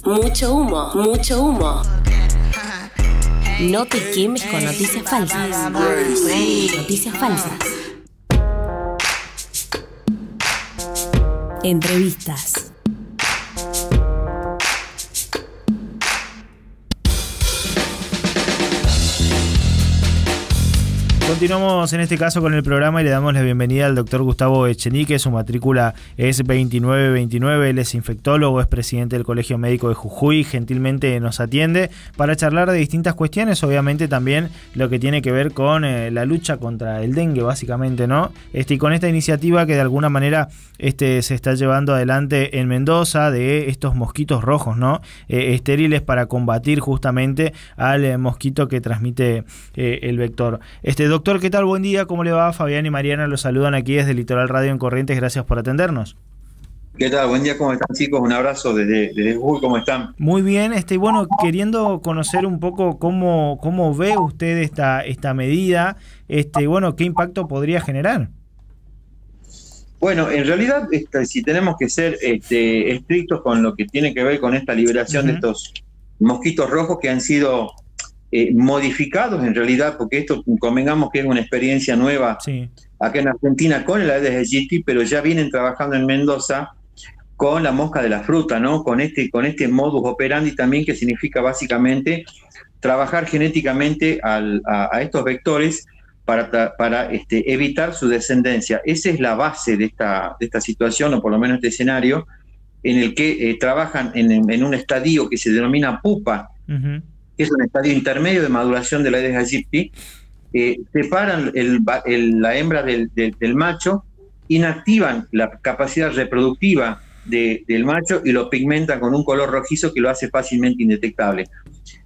Mucho humo, mucho humo. No te quemes con noticias falsas. Noticias falsas. Entrevistas. Continuamos en este caso con el programa y le damos la bienvenida al doctor Gustavo Echenique. Su matrícula es 2929, él es infectólogo, es presidente del Colegio Médico de Jujuy. Gentilmente nos atiende para charlar de distintas cuestiones, obviamente también lo que tiene que ver con la lucha contra el dengue, básicamente, ¿no? Y con esta iniciativa que de alguna manera se está llevando adelante en Mendoza, de estos mosquitos rojos, ¿no? Estériles para combatir justamente al mosquito que transmite el vector. Doctor, ¿qué tal? Buen día, ¿cómo le va? Fabián y Mariana los saludan aquí desde Litoral Radio en Corrientes, gracias por atendernos. ¿Qué tal? Buen día, ¿cómo están, chicos? Un abrazo desde Jujuy, ¿cómo están? Muy bien, bueno, queriendo conocer un poco cómo ve usted esta medida, bueno, ¿qué impacto podría generar? Bueno, en realidad, si tenemos que ser estrictos con lo que tiene que ver con esta liberación de estos mosquitos rojos que han sido modificados en realidad, porque esto convengamos que es una experiencia nueva acá en Argentina con el Aedes aegypti, pero ya vienen trabajando en Mendoza con la mosca de la fruta, ¿no? Con este modus operandi también, que significa básicamente trabajar genéticamente a estos vectores para evitar su descendencia. Esa es la base de esta situación, o por lo menos este escenario, en el que trabajan en un estadio que se denomina pupa, que es un estadio intermedio de maduración de la Aedes aegypti. Separan la hembra del macho, inactivan la capacidad reproductiva del macho y lo pigmentan con un color rojizo que lo hace fácilmente indetectable.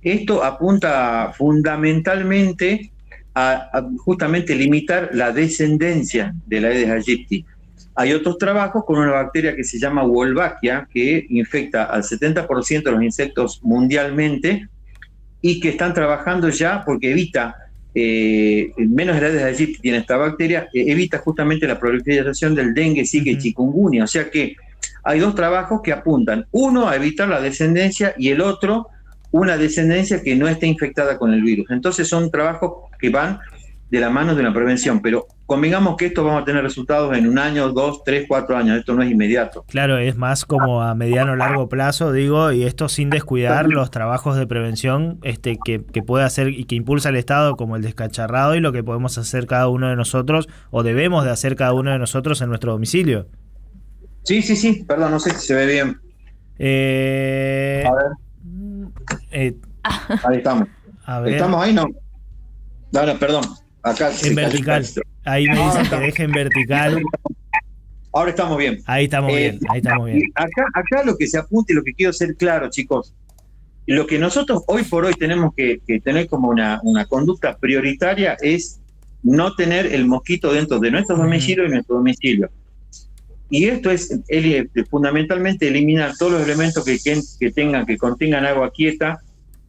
Esto apunta fundamentalmente a justamente limitar la descendencia de la Aedes aegypti. Hay otros trabajos con una bacteria que se llama Wolbachia, que infecta al 70% de los insectos mundialmente, y que están trabajando ya porque evita, menos el Aedes aegypti tiene esta bacteria, evita justamente la proliferación del dengue, zika y chikungunya. O sea que hay dos trabajos que apuntan, uno a evitar la descendencia y el otro una descendencia que no esté infectada con el virus. Entonces son trabajos que van de la mano de una prevención, pero convengamos que esto vamos a tener resultados en 1 año, 2, 3, 4 años, esto no es inmediato. Claro, es más como a mediano o largo plazo, digo, y esto sin descuidar los trabajos de prevención que puede hacer y que impulsa el Estado, como el descacharrado, y lo que podemos hacer cada uno de nosotros, o debemos de hacer cada uno de nosotros en nuestro domicilio. Sí, perdón, no sé si se ve bien. A ver. Ahí estamos. A ver. ¿Estamos ahí? No, perdón. Acá en vertical. Ahí me dicen que deje en vertical. Ahora estamos bien. Ahí estamos bien. Acá lo que se apunta y lo que quiero ser claro, chicos, lo que nosotros hoy por hoy tenemos que tener como una conducta prioritaria es no tener el mosquito dentro de nuestro domicilio y nuestro domicilio. Y esto es fundamentalmente eliminar todos los elementos que contengan agua quieta,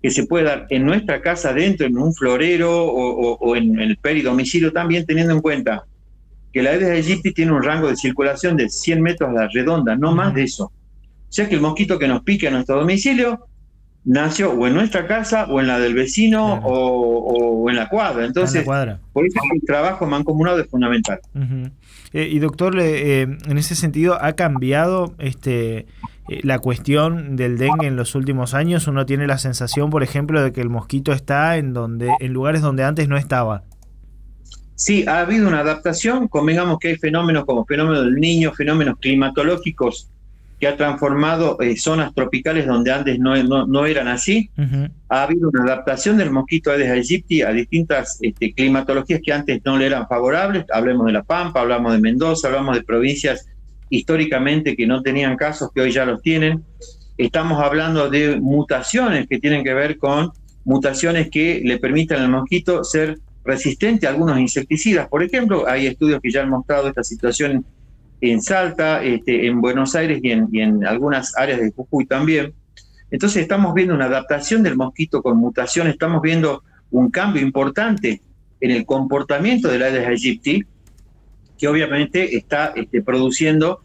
que se puede dar en nuestra casa dentro, en un florero o en el peridomicilio también, teniendo en cuenta que la Aedes aegypti tiene un rango de circulación de 100 metros a la redonda, no más de eso. O sea que el mosquito que nos pique a nuestro domicilio nació o en nuestra casa o en la del vecino, o en la cuadra. Entonces, por eso el trabajo mancomunado es fundamental. Y doctor, en ese sentido, ¿ha cambiado la cuestión del dengue en los últimos años? ¿Uno tiene la sensación, por ejemplo, de que el mosquito está en lugares donde antes no estaba? Sí, ha habido una adaptación. Convengamos que hay fenómenos como fenómeno del Niño, fenómenos climatológicos que ha transformado zonas tropicales donde antes no eran así. Ha habido una adaptación del mosquito Aedes aegypti a distintas climatologías que antes no le eran favorables. Hablemos de La Pampa, hablamos de Mendoza, hablamos de provincias históricamente que no tenían casos, que hoy ya los tienen. Estamos hablando de mutaciones que tienen que ver con mutaciones que le permitan al mosquito ser resistente a algunos insecticidas. Por ejemplo, hay estudios que ya han mostrado esta situación en Salta, en Buenos Aires y en algunas áreas de Jujuy también. Entonces estamos viendo una adaptación del mosquito con mutaciones, estamos viendo un cambio importante en el comportamiento de la Aedes aegypti, que obviamente está produciendo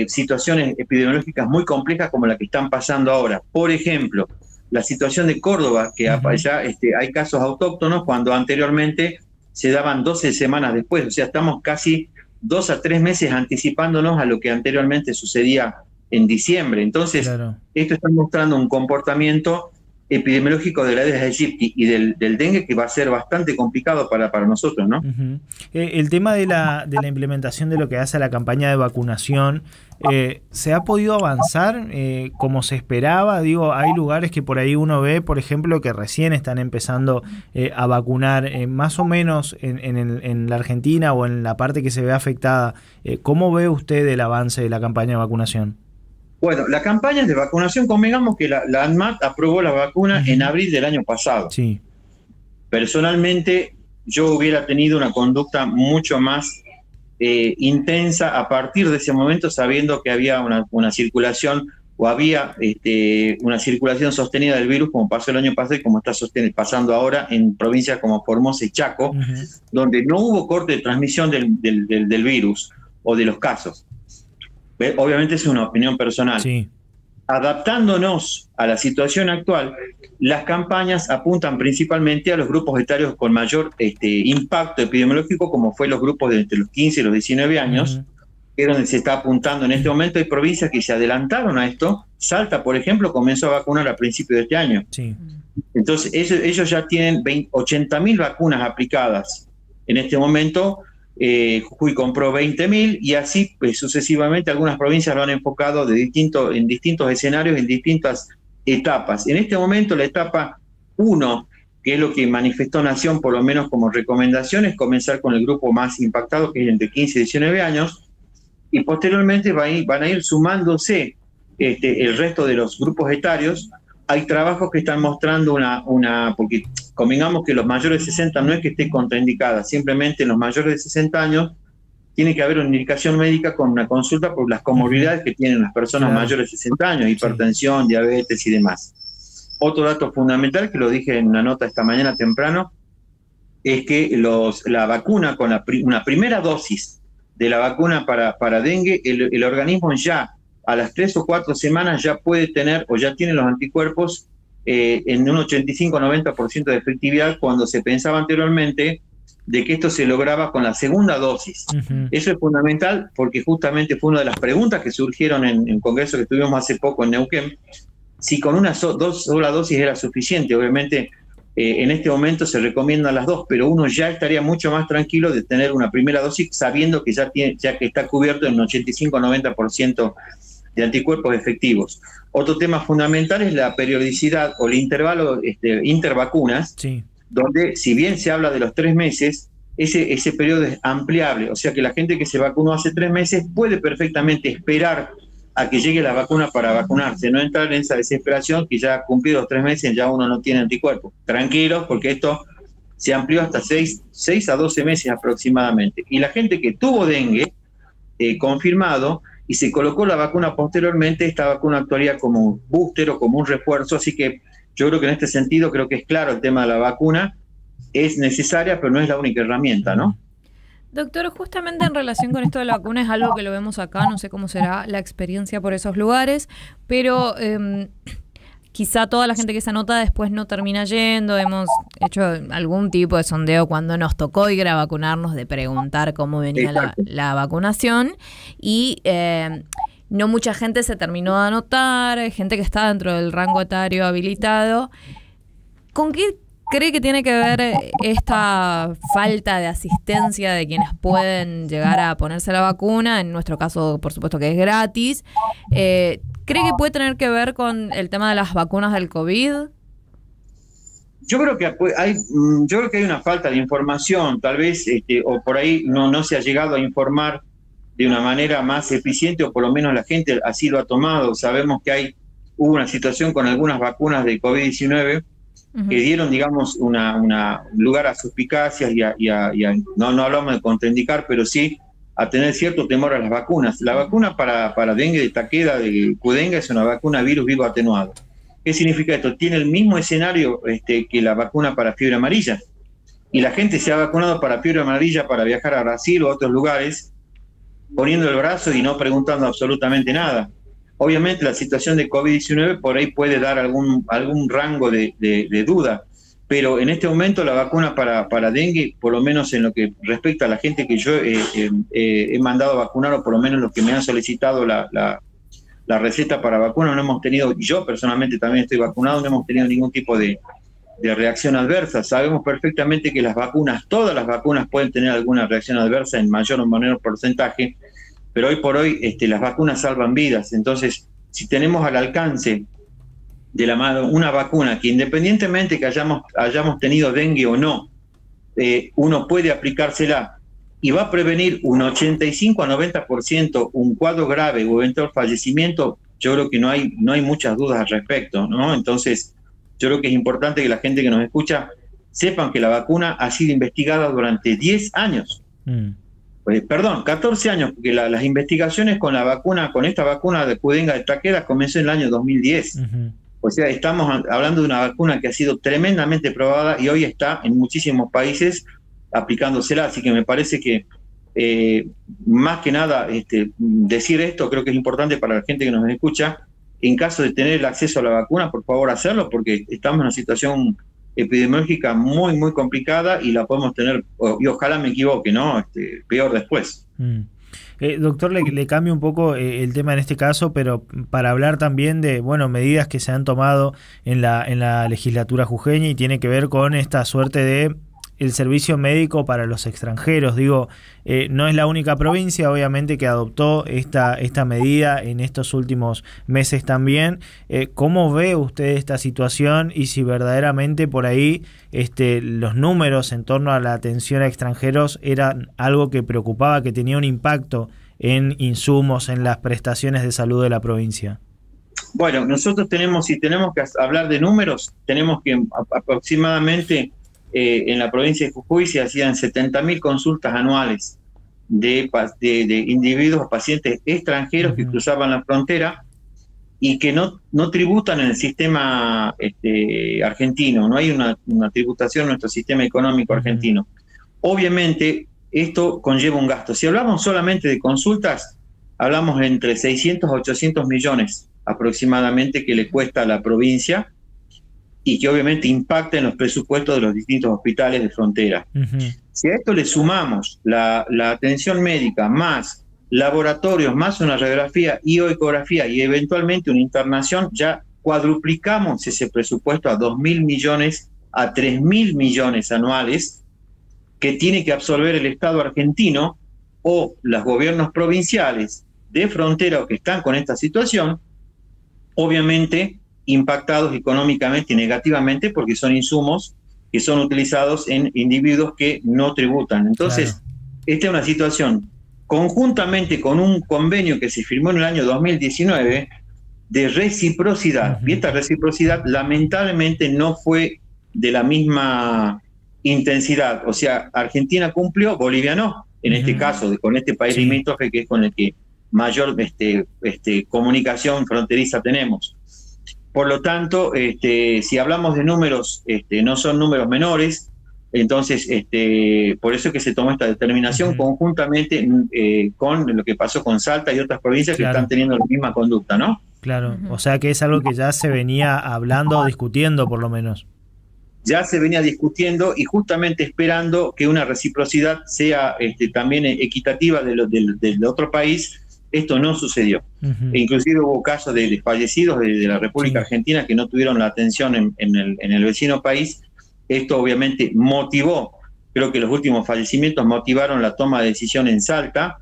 situaciones epidemiológicas muy complejas como la que están pasando ahora. Por ejemplo, la situación de Córdoba, que ya hay casos autóctonos cuando anteriormente se daban 12 semanas después, o sea, estamos casi 2 a 3 meses anticipándonos a lo que anteriormente sucedía en diciembre. Entonces, claro, esto está mostrando un comportamiento epidemiológico de la Aedes aegypti y del dengue que va a ser bastante complicado para nosotros, ¿no? El tema de la implementación de lo que hace a la campaña de vacunación, ¿se ha podido avanzar como se esperaba? Digo, hay lugares que por ahí uno ve, por ejemplo, que recién están empezando a vacunar, más o menos en la Argentina o en la parte que se ve afectada. ¿Cómo ve usted el avance de la campaña de vacunación? Bueno, la campaña de vacunación, convengamos que la ANMAT aprobó la vacuna en abril del año pasado. Sí. Personalmente, yo hubiera tenido una conducta mucho más intensa a partir de ese momento, sabiendo que había una circulación o había una circulación sostenida del virus, como pasó el año pasado y como está pasando ahora en provincias como Formosa y Chaco, donde no hubo corte de transmisión del virus o de los casos. Obviamente es una opinión personal. Sí. Adaptándonos a la situación actual, las campañas apuntan principalmente a los grupos etarios con mayor impacto epidemiológico, como fue los grupos de entre los 15 y los 19 años, que es donde se está apuntando en este momento. Hay provincias que se adelantaron a esto. Salta, por ejemplo, comenzó a vacunar a principios de este año. Sí. Entonces, ellos ya tienen 80.000 vacunas aplicadas en este momento. Jujuy compró 20.000 y así pues, sucesivamente algunas provincias lo han enfocado en distintos escenarios, en distintas etapas. En este momento la etapa 1, que es lo que manifestó Nación por lo menos como recomendación, es comenzar con el grupo más impactado, que es entre 15 y 19 años, y posteriormente van a ir sumándose el resto de los grupos etarios. Hay trabajos que están mostrando porque convengamos que los mayores de 60 no es que esté contraindicada, simplemente en los mayores de 60 años tiene que haber una indicación médica con una consulta por las comorbilidades que tienen las personas mayores de 60 años, hipertensión, diabetes y demás. Otro dato fundamental, que lo dije en una nota esta mañana temprano, es que la vacuna con una primera dosis de la vacuna para dengue, el organismo ya a las 3 o 4 semanas ya puede tener o ya tiene los anticuerpos en un 85-90% de efectividad, cuando se pensaba anteriormente de que esto se lograba con la segunda dosis. Eso es fundamental porque justamente fue una de las preguntas que surgieron en el congreso que tuvimos hace poco en Neuquén, si con una sola dosis era suficiente. Obviamente en este momento se recomiendan las 2, pero uno ya estaría mucho más tranquilo de tener una primera dosis sabiendo que ya que está cubierto en un 85-90% de anticuerpos efectivos. Otro tema fundamental es la periodicidad o el intervalo intervacunas, donde si bien se habla de los 3 meses, ese periodo es ampliable, o sea que la gente que se vacunó hace 3 meses puede perfectamente esperar a que llegue la vacuna para vacunarse, no entrar en esa desesperación que ya cumplidos los 3 meses ya uno no tiene anticuerpos. Tranquilos, porque esto se amplió hasta 6 a 12 meses aproximadamente. Y la gente que tuvo dengue confirmado y se colocó la vacuna posteriormente, esta vacuna actuaría como un booster o como un refuerzo, así que yo creo que en este sentido creo que es claro el tema de la vacuna, es necesaria, pero no es la única herramienta, ¿no? Doctor, justamente en relación con esto de la vacuna es algo que lo vemos acá, no sé cómo será la experiencia por esos lugares, pero quizá toda la gente que se anota después no termina yendo. Hemos hecho algún tipo de sondeo cuando nos tocó ir a vacunarnos, de preguntar cómo venía la vacunación, y no mucha gente se terminó de anotar, hay gente que está dentro del rango etario habilitado. ¿Con qué cree que tiene que ver esta falta de asistencia de quienes pueden llegar a ponerse la vacuna? En nuestro caso, por supuesto que es gratis. ¿Cree que puede tener que ver con el tema de las vacunas del COVID? Yo creo que hay una falta de información, tal vez, o por ahí no se ha llegado a informar de una manera más eficiente, o por lo menos la gente así lo ha tomado. Sabemos que hubo una situación con algunas vacunas de COVID-19 que dieron, digamos, una lugar a suspicacias no hablamos de contraindicar, pero sí a tener cierto temor a las vacunas. La vacuna para dengue de Takeda, de Qdenga, es una vacuna virus vivo atenuado. ¿Qué significa esto? Tiene el mismo escenario que la vacuna para fiebre amarilla. Y la gente se ha vacunado para fiebre amarilla para viajar a Brasil o a otros lugares, poniendo el brazo y no preguntando absolutamente nada. Obviamente la situación de COVID-19 por ahí puede dar algún rango de duda, pero en este momento la vacuna para dengue, por lo menos en lo que respecta a la gente que yo he mandado a vacunar, o por lo menos los que me han solicitado la receta para vacuna, no hemos tenido, yo personalmente también estoy vacunado, no hemos tenido ningún tipo de reacción adversa. Sabemos perfectamente que las vacunas, todas las vacunas pueden tener alguna reacción adversa en mayor o menor porcentaje, pero hoy por hoy las vacunas salvan vidas. Entonces, si tenemos al alcance de la mano una vacuna que, independientemente que hayamos tenido dengue o no, uno puede aplicársela y va a prevenir un 85 a 90% un cuadro grave o eventual fallecimiento, yo creo que no hay muchas dudas al respecto, ¿no? Entonces, yo creo que es importante que la gente que nos escucha sepan que la vacuna ha sido investigada durante 10 años. 14 años, porque las investigaciones con esta vacuna de Qdenga de Takeda comenzó en el año 2010. O sea, estamos hablando de una vacuna que ha sido tremendamente probada y hoy está en muchísimos países aplicándosela, así que me parece que más que nada decir esto creo que es importante para la gente que nos escucha. En caso de tener el acceso a la vacuna, por favor hacerlo, porque estamos en una situación epidemiológica muy, muy complicada y la podemos tener, y ojalá me equivoque, ¿no? Peor después. Doctor, le cambio un poco el tema en este caso, pero para hablar también de medidas que se han tomado en la legislatura jujeña y tiene que ver con esta suerte de el servicio médico para los extranjeros. Digo, no es la única provincia, obviamente, que adoptó esta medida en estos últimos meses también. ¿Cómo ve usted esta situación y si verdaderamente por ahí los números en torno a la atención a extranjeros eran algo que preocupaba, que tenía un impacto en insumos, en las prestaciones de salud de la provincia? Bueno, nosotros si tenemos que hablar de números, tenemos que aproximadamente... en la provincia de Jujuy se hacían 70.000 consultas anuales de individuos, pacientes extranjeros que cruzaban la frontera y que no tributan en el sistema argentino. No hay una tributación en nuestro sistema económico argentino. Obviamente esto conlleva un gasto. Si hablamos solamente de consultas, hablamos entre 600 a 800 millones aproximadamente que le cuesta a la provincia, y que obviamente impacta en los presupuestos de los distintos hospitales de frontera. Si a esto le sumamos la atención médica, más laboratorios, más una radiografía y o ecografía y eventualmente una internación, ya cuadruplicamos ese presupuesto a 2.000 millones a 3.000 millones anuales que tiene que absorber el Estado argentino o los gobiernos provinciales de frontera o que están con esta situación, obviamente impactados económicamente y negativamente porque son insumos que son utilizados en individuos que no tributan. Entonces, esta es una situación conjuntamente con un convenio que se firmó en el año 2019 de reciprocidad. Y esta reciprocidad lamentablemente no fue de la misma intensidad. O sea, Argentina cumplió, Bolivia no. En este caso, con este país limítrofe que es con el que mayor comunicación fronteriza tenemos. Por lo tanto, si hablamos de números, no son números menores, entonces por eso es que se tomó esta determinación conjuntamente con lo que pasó con Salta y otras provincias que están teniendo la misma conducta, ¿no? Claro, o sea que es algo que ya se venía hablando o discutiendo por lo menos. Ya se venía discutiendo y justamente esperando que una reciprocidad sea también equitativa del otro país. Esto no sucedió. E inclusive hubo casos de fallecidos de la República Argentina que no tuvieron la atención en el vecino país. Esto obviamente motivó, creo que los últimos fallecimientos motivaron la toma de decisión en Salta,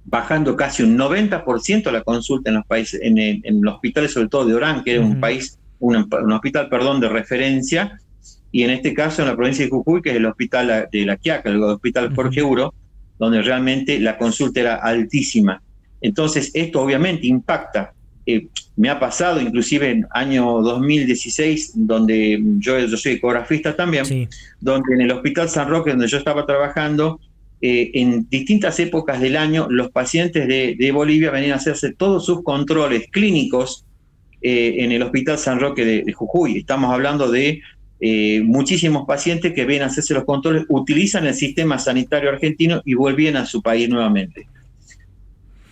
bajando casi un 90% la consulta en los países, en los hospitales, sobre todo de Orán, que era un hospital de referencia, y en este caso en la provincia de Jujuy, que es el hospital de La Quiaca, el hospital Jorge Uro, donde realmente la consulta era altísima. Entonces, esto obviamente impacta. Me ha pasado, inclusive en año 2016, donde yo soy ecografista también, donde en el Hospital San Roque, donde yo estaba trabajando, en distintas épocas del año, los pacientes de Bolivia venían a hacerse todos sus controles clínicos en el Hospital San Roque de Jujuy. Estamos hablando de muchísimos pacientes que vienen a hacerse los controles, utilizan el sistema sanitario argentino y vuelven a su país nuevamente.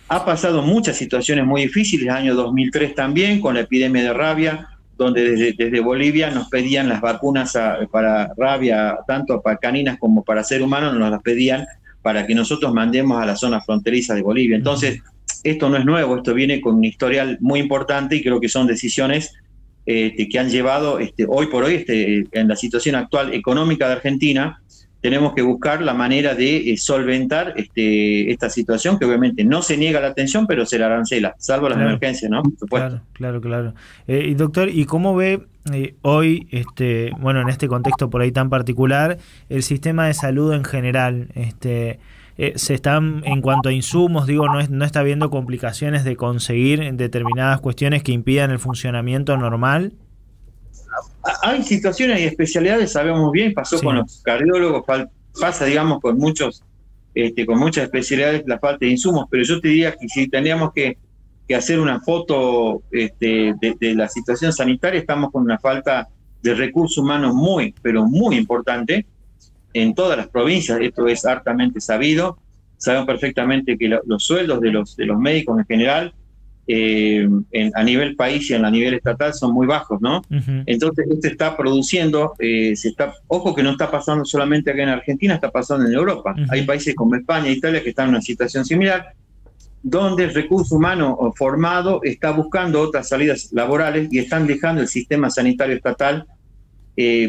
ha pasado muchas situaciones muy difíciles, el año 2003 también, con la epidemia de rabia, donde desde Bolivia nos pedían las vacunas para rabia, tanto para caninas como para ser humano, nos las pedían para que nosotros mandemos a la zona fronteriza de Bolivia. Entonces, esto no es nuevo, esto viene con un historial muy importante y creo que son decisiones que han llevado hoy por hoy, en la situación actual económica de Argentina, tenemos que buscar la manera de solventar esta situación, que obviamente no se niega la atención, pero se la arancela, salvo las emergencias, ¿no? Por supuesto. Claro. Y doctor, ¿y cómo ve hoy, bueno, en este contexto por ahí tan particular, el sistema de salud en general? Se están, en cuanto a insumos, digo, no está habiendo complicaciones de conseguir determinadas cuestiones que impidan el funcionamiento normal. Hay situaciones y especialidades, sabemos bien, pasó con los cardiólogos, pasa, digamos, con muchas especialidades la falta de insumos, pero yo te diría que si tendríamos que hacer una foto de la situación sanitaria, estamos con una falta de recursos humanos muy, pero muy importante en todas las provincias. Esto es hartamente sabido. Sabemos perfectamente que los sueldos de los médicos en general a nivel país y a nivel estatal son muy bajos, ¿no? Entonces esto está produciendo, ojo que no está pasando solamente acá en Argentina, está pasando en Europa. Hay países como España e Italia que están en una situación similar, donde el recurso humano formado está buscando otras salidas laborales y están dejando el sistema sanitario estatal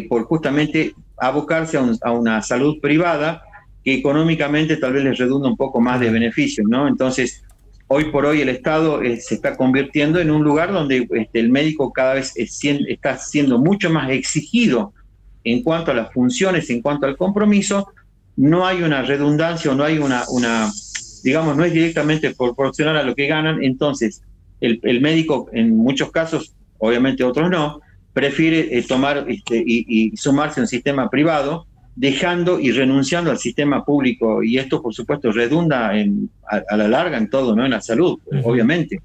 por justamente abocarse a una salud privada que económicamente tal vez les redunda un poco más de beneficios, ¿no? Entonces, hoy por hoy el Estado se está convirtiendo en un lugar donde el médico cada vez está siendo mucho más exigido en cuanto a las funciones, en cuanto al compromiso. No hay una redundancia o no hay digamos, no es directamente proporcional a lo que ganan. Entonces, el médico en muchos casos, obviamente otros no, prefiere tomar y sumarse a un sistema privado, dejando y renunciando al sistema público, y esto por supuesto redunda a la larga en todo, ¿no? En la salud, obviamente,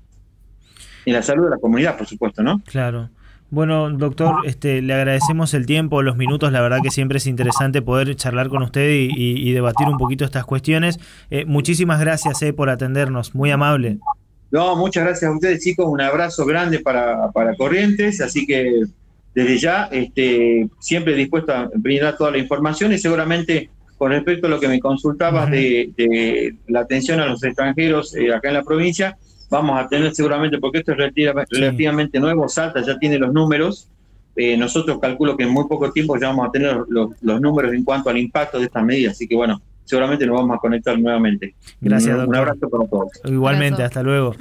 en la salud de la comunidad, por supuesto, ¿no? Claro. Bueno, doctor, le agradecemos el tiempo, los minutos, la verdad que siempre es interesante poder charlar con usted y debatir un poquito estas cuestiones. Muchísimas gracias por atendernos, muy amable. No, muchas gracias a ustedes, chicos, un abrazo grande para Corrientes, así que desde ya, siempre dispuesto a brindar toda la información, y seguramente con respecto a lo que me consultabas de la atención a los extranjeros acá en la provincia, vamos a tener seguramente, porque esto es relativamente nuevo, Salta ya tiene los números, nosotros calculo que en muy poco tiempo ya vamos a tener los números en cuanto al impacto de estas medidas, así que bueno, seguramente nos vamos a conectar nuevamente. Gracias, doctor. Un abrazo para todos. Igualmente, hasta luego.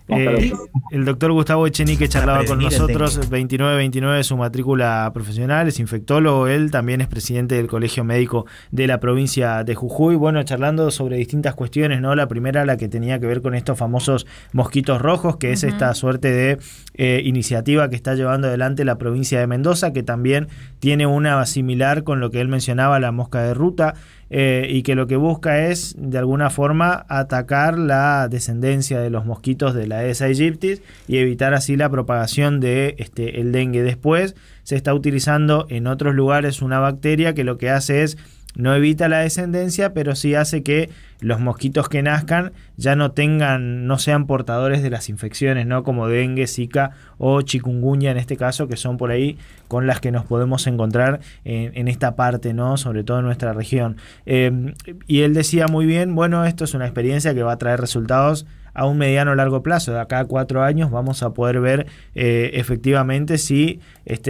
El doctor Gustavo Echenique charlaba con nosotros, 2929 su matrícula profesional, es infectólogo, él también es presidente del Colegio Médico de la provincia de Jujuy. Bueno, charlando sobre distintas cuestiones, ¿no? La primera, la que tenía que ver con estos famosos mosquitos rojos, que es esta suerte de iniciativa que está llevando adelante la provincia de Mendoza, que también tiene una similar con lo que él mencionaba, la mosca de ruta, y que lo que busca es, de alguna forma, atacar la descendencia de los mosquitos de la Aedes aegypti y evitar así la propagación de el dengue. Después se está utilizando en otros lugares una bacteria que lo que hace es, no evita la descendencia, pero sí hace que los mosquitos que nazcan ya no sean portadores de las infecciones, ¿no? Como dengue, zika o chikungunya en este caso, que son por ahí con las que nos podemos encontrar en esta parte, ¿no? Sobre todo en nuestra región. Y él decía muy bien, bueno, esto es una experiencia que va a traer resultados a un mediano o largo plazo. De acá a 4 años vamos a poder ver efectivamente si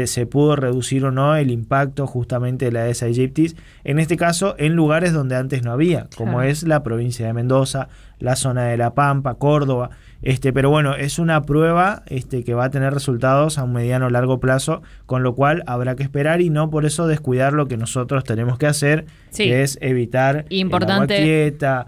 se pudo reducir o no el impacto justamente de la Aedes aegypti, en este caso en lugares donde antes no había, como es la provincia de Mendoza, la zona de La Pampa, Córdoba, pero bueno, es una prueba que va a tener resultados a un mediano o largo plazo, con lo cual habrá que esperar y no por eso descuidar lo que nosotros tenemos que hacer, que es evitar el agua quieta,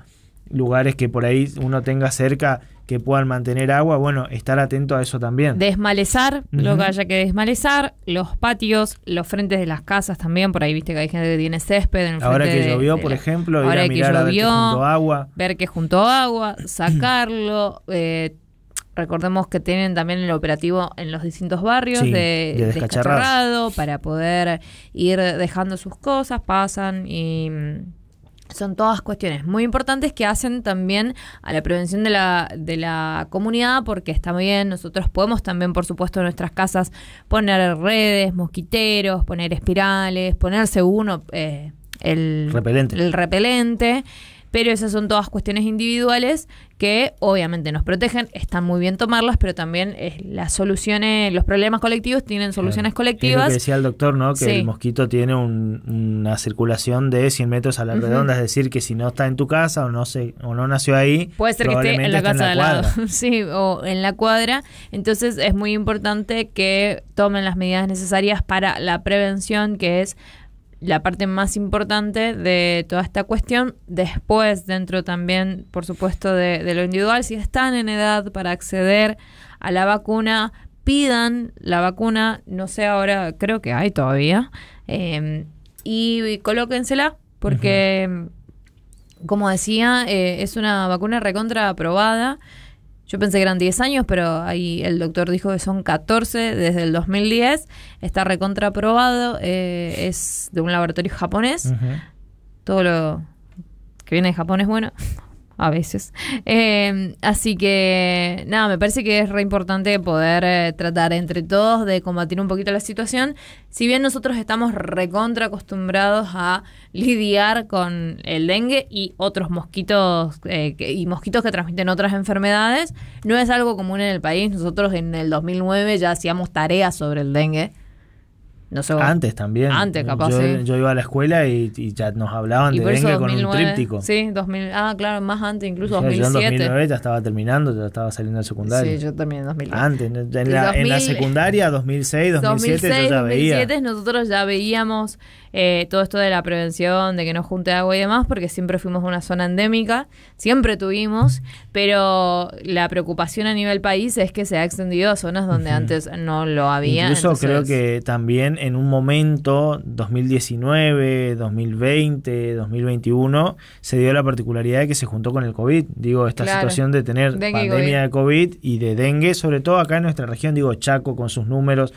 lugares que por ahí uno tenga cerca que puedan mantener agua, bueno, estar atento a eso también. Desmalezar lo que haya que desmalezar, los patios, los frentes de las casas también, por ahí viste que hay gente que tiene césped en el frente. Ahora que llovió, por ejemplo, ir a mirar a ver que juntó agua. Ver que juntó agua, sacarlo. Recordemos que tienen también el operativo en los distintos barrios de descacharrado para poder ir dejando sus cosas, pasan y Son todas cuestiones muy importantes que hacen también a la prevención de la comunidad, porque está muy bien, nosotros podemos también, por supuesto, en nuestras casas poner redes, mosquiteros, poner espirales, ponerse uno el repelente, pero esas son todas cuestiones individuales que obviamente nos protegen, están muy bien tomarlas, pero también las soluciones, los problemas colectivos tienen soluciones colectivas. Es lo que decía el doctor, ¿no? Que el mosquito tiene una circulación de 100 metros a la redonda, es decir, que si no está en tu casa o no nació ahí, puede ser que esté en la casa de al lado, sí, o en la cuadra. Entonces es muy importante que tomen las medidas necesarias para la prevención, que es la parte más importante de toda esta cuestión. Después, dentro también, por supuesto, de lo individual, si están en edad para acceder a la vacuna, pidan la vacuna, no sé ahora, creo que hay todavía, y colóquensela, porque, como decía, es una vacuna recontra aprobada. Yo pensé que eran 10 años, pero ahí el doctor dijo que son 14 desde el 2010. Está recontra aprobado, es de un laboratorio japonés. Todo lo que viene de Japón es bueno, a veces. Así que, nada, me parece que es re importante poder tratar entre todos de combatir un poquito la situación. Si bien nosotros estamos recontra acostumbrados a lidiar con el dengue y otros mosquitos, y mosquitos que transmiten otras enfermedades, no es algo común en el país. Nosotros en el 2009 ya hacíamos tareas sobre el dengue. No sé, antes también. Antes, capaz, yo iba a la escuela y ya nos hablaban de dengue 2009, con un tríptico. Sí, 2000. Claro, más antes, incluso 2007. Yo en 2009 ya estaba terminando, ya estaba saliendo del secundario. Sí, yo también en 2009. Antes, en la secundaria, 2006, 2007, yo ya veía. 2007 nosotros ya veíamos todo esto de la prevención, de que no junte agua y demás, porque siempre fuimos una zona endémica, siempre tuvimos, pero la preocupación a nivel país es que se ha extendido a zonas donde antes no lo había. Incluso entonces, creo que también en un momento, 2019, 2020, 2021, se dio la particularidad de que se juntó con el COVID. Digo, esta situación de tener dengue pandemia de COVID y de dengue, sobre todo acá en nuestra región, digo, Chaco con sus números,